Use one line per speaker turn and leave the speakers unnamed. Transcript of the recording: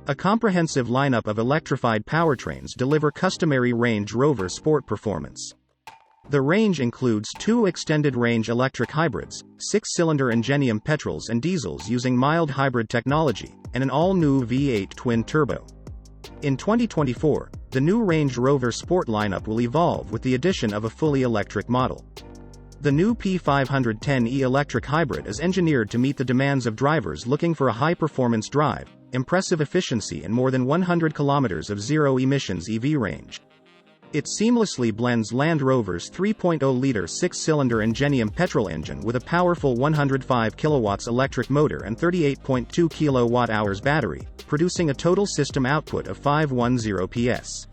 A comprehensive lineup of electrified powertrains deliver customary Range Rover Sport performance. The range includes 2 extended-range electric hybrids, 6-cylinder Ingenium petrols and diesels using mild hybrid technology, and an all-new V8 twin-turbo. In 2024, the new Range Rover Sport lineup will evolve with the addition of a fully electric model. The new P510e electric hybrid is engineered to meet the demands of drivers looking for a high-performance drive, impressive efficiency and more than 100 kilometers of zero-emissions EV range. It seamlessly blends Land Rover's 3.0-liter 6-cylinder Ingenium petrol engine with a powerful 105 kilowatts electric motor and 38.2 kilowatt-hours battery, producing a total system output of 510 PS.